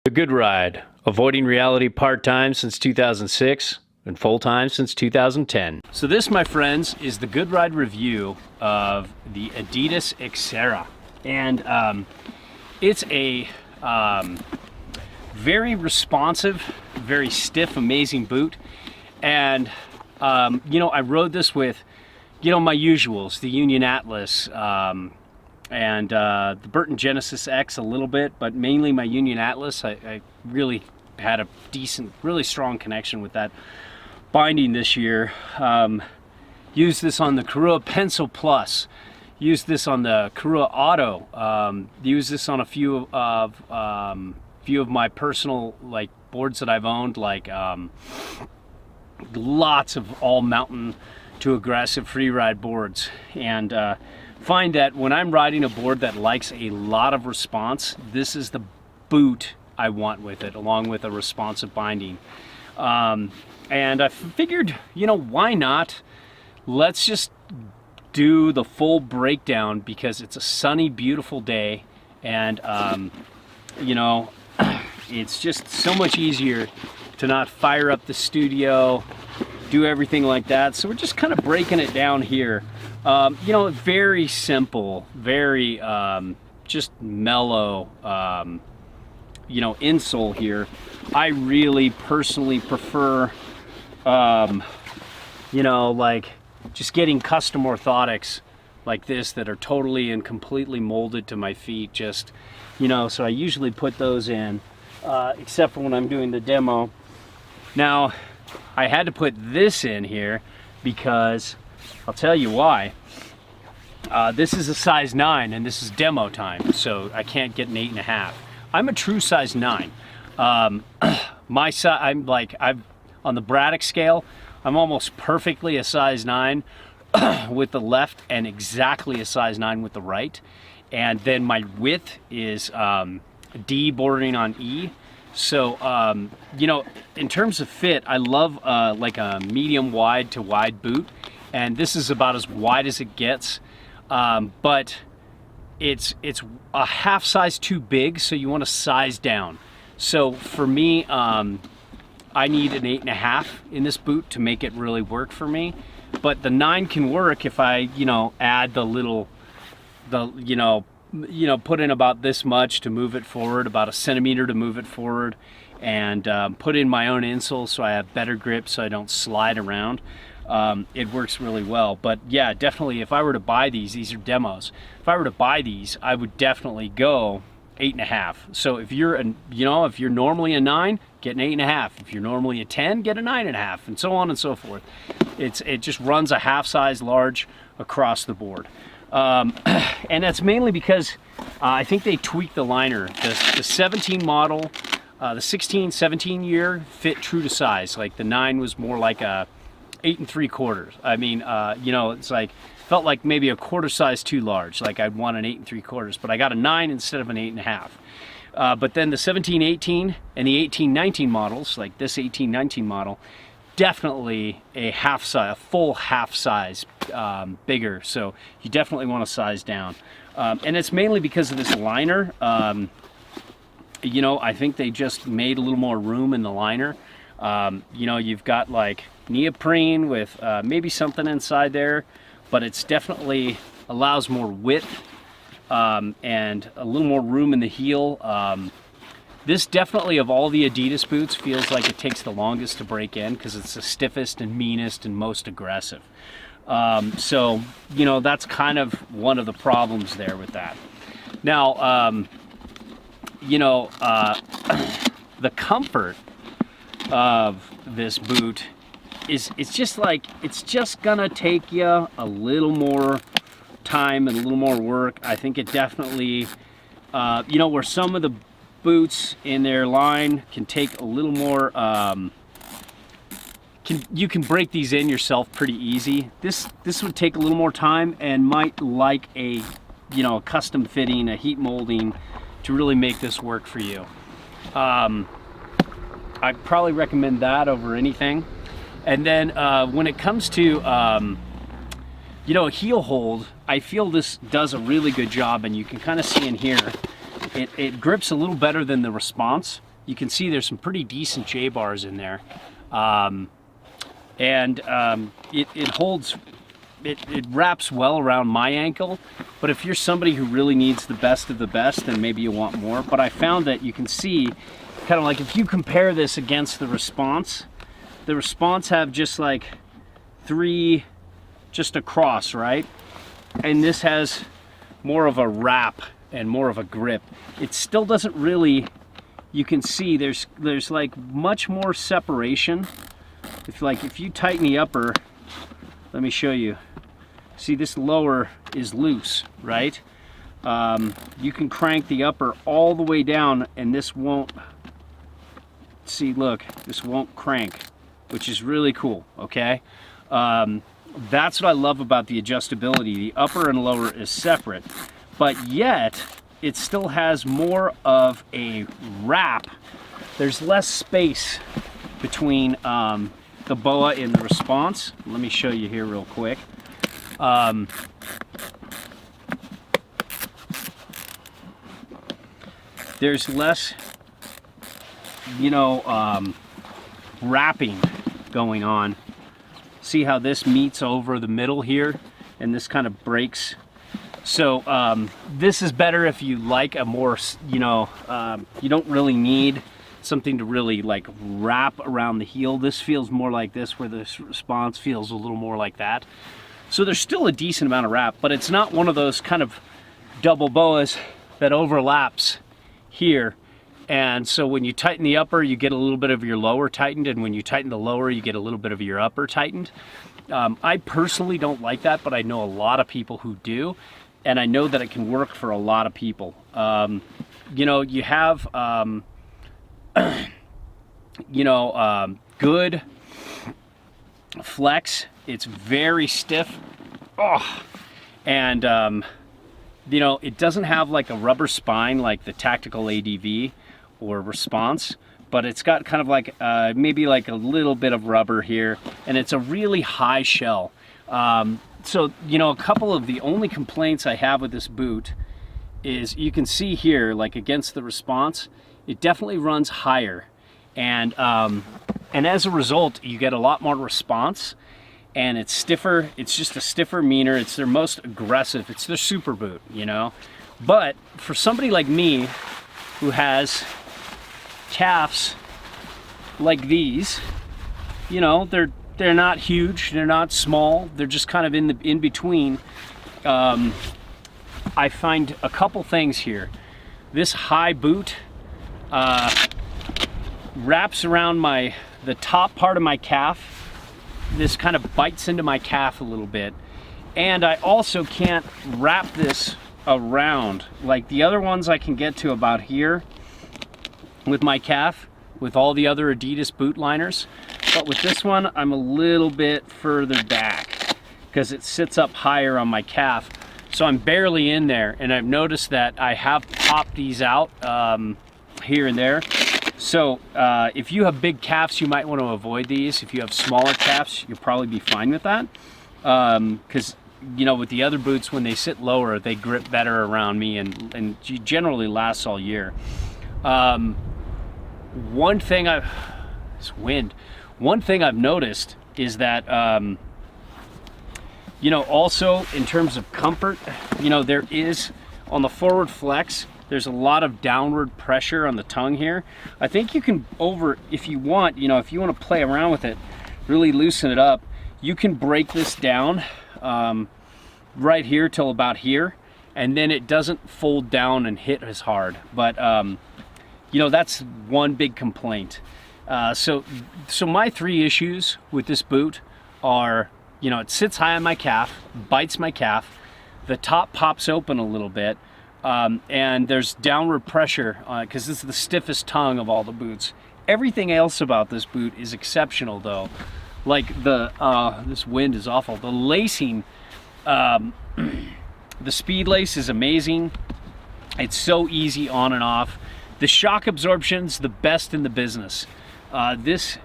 The Good Ride, avoiding reality part-time since 2006 and full-time since 2010. So this, my friends, is the Good Ride review of the Adidas Acerra. And it's a very responsive, very stiff, amazing boot. And, I rode this with, my usuals, the Union Atlas, and the Burton Genesis X a little bit, but mainly my Union Atlas. I really had a decent, really strong connection with that binding this year. Used this on the Karua Pencil Plus. Used this on the Karua Auto. Used this on a few of my personal boards that I've owned, lots of all mountain to aggressive free ride boards, and find that when I'm riding a board that likes a lot of response, this is the boot I want with it, along with a responsive binding. And I figured, why not? Let's just do the full breakdown, because it's a sunny, beautiful day, and it's just so much easier to not fire up the studio, do everything like that. So we're just kind of breaking it down here. Very simple, very just mellow, insole here. I really personally prefer, just getting custom orthotics like this that are totally and completely molded to my feet. Just, so I usually put those in, except for when I'm doing the demo. Now, I had to put this in here because I'll tell you why. This is a size 9 and this is demo time, so I can't get an 8.5. I'm a true size 9. My size, I'm on the Braddock scale, I'm almost perfectly a size 9 with the left and exactly a size 9 with the right. And then my width is D bordering on E. So, in terms of fit, I love like a medium wide to wide boot, and this is about as wide as it gets, but it's a half size too big, so you want to size down. So for me, I need an 8.5 in this boot to make it really work for me, but the 9 can work if I, add put in about this much to move it forward, about 1 centimeter to move it forward, and put in my own insole so I have better grip so I don't slide around. It works really well. But yeah, definitely if I were to buy these are demos. If I were to buy these, I would definitely go 8.5. So if you're if you're normally a 9, get an 8.5. If you're normally a 10, get a 9.5, and so on and so forth. It just runs a half size large across the board. And that's mainly because I think they tweaked the liner. The 17 model, the 16, 17 year fit true to size. Like the 9 was more like a 8 3/4. I mean, it's felt like maybe a quarter size too large. Like I'd want an 8 3/4, but I got a 9 instead of an 8.5. But then the 17, 18 and the 18, 19 models, like this 18, 19 model, definitely a full half size bigger, so you definitely want to size down, and it's mainly because of this liner. I think they just made a little more room in the liner. You've got like neoprene with maybe something inside there, but it's definitely allows more width and a little more room in the heel. This definitely, of all the Adidas boots, feels like it takes the longest to break in because it's the stiffest and meanest and most aggressive. So, that's kind of one of the problems there with that. Now, the comfort of this boot is, it's just gonna take you a little more time and a little more work. I think it definitely, where some of the boots in their line can take a little more, you can break these in yourself pretty easy. This would take a little more time and might like a custom fitting, a heat molding to really make this work for you. I'd probably recommend that over anything. And then when it comes to a heel hold, I feel this does a really good job, and you can kind of see in here It grips a little better than the Response. You can see there's some pretty decent J-bars in there. It holds, it wraps well around my ankle, but if you're somebody who really needs the best of the best, then maybe you want more. But I found that you can see, kind of like if you compare this against the Response have just like 3 just across, right? And this has more of a wrap and more of a grip. It still doesn't really, you can see there's like much more separation. If you tighten the upper, let me show you. See, this lower is loose, right? You can crank the upper all the way down and this won't, see, look, this won't crank, which is really cool, okay? That's what I love about the adjustability. The upper and lower is separate, but yet it still has more of a wrap. There's less space between the BOA and the Response. Let me show you here real quick. There's less, wrapping going on. See how this meets over the middle here, and this kind of breaks. So this is better if you like a more, you don't really need something to really like wrap around the heel. This feels more like this, where this Response feels a little more like that. So there's still a decent amount of wrap, but it's not one of those kind of double BOAs that overlaps here. And so when you tighten the upper, you get a little bit of your lower tightened, and when you tighten the lower, you get a little bit of your upper tightened. I personally don't like that, but I know a lot of people who do, and I know that it can work for a lot of people. You have good flex. It's very stiff. And it doesn't have like a rubber spine like the Tactical ADV or Response, but it's got kind of like maybe like a little bit of rubber here, and it's a really high shell. So a couple of the only complaints I have with this boot is, you can see here, like against the Response, it definitely runs higher, and as a result, you get a lot more response, and it's stiffer. It's just a stiffer, meaner. It's their most aggressive. It's their super boot, But for somebody like me, who has calves like these, they're not huge, they're not small, they're just kind of in between. I find a couple things here. This high boot wraps around the top part of my calf. This kind of bites into my calf a little bit, and I also can't wrap this around. Like the other ones I can get to about here with my calf with all the other Adidas boot liners, but with this one I'm a little bit further back because it sits up higher on my calf, so I'm barely in there. And I've noticed that I have popped these out here and there. So if you have big calves, you might want to avoid these. If you have smaller calves, you'll probably be fine with that, because with the other boots, when they sit lower, they grip better around me and generally lasts all year. One thing I've noticed is that also in terms of comfort, there is, on the forward flex, there's a lot of downward pressure on the tongue here. I think you can if you want to play around with it, really loosen it up, you can break this down right here till about here, and then it doesn't fold down and hit as hard. But that's one big complaint. So my 3 issues with this boot are, it sits high on my calf, bites my calf, the top pops open a little bit, and there's downward pressure because this is the stiffest tongue of all the boots. Everything else about this boot is exceptional though. Like this wind is awful. The lacing, the speed lace is amazing. It's so easy on and off. The shock absorption's the best in the business. This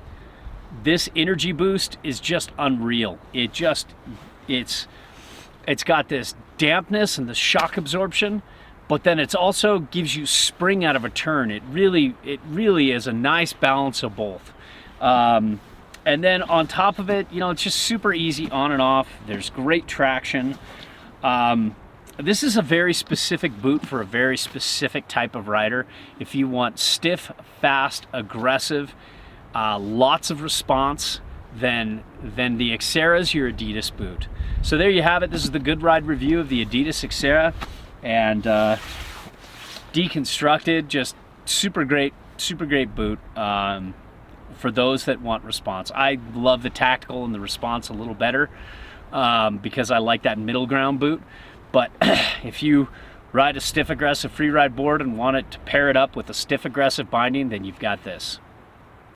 energy boost is just unreal. It's got this dampness and the shock absorption, but then it's also gives you spring out of a turn. It really is a nice balance of both. And then on top of it, you know, it's just super easy on and off. There's great traction. This is a very specific boot for a very specific type of rider. If you want stiff, fast, aggressive, lots of response, then the Acerra is your Adidas boot. So there you have it. This is the Good Ride review of the Adidas Acerra, and deconstructed, just super great boot for those that want response. I love the tactical and the response a little better because I like that middle ground boot. But if you ride a stiff aggressive free ride board and want it to pair it up with a stiff aggressive binding, then you've got this.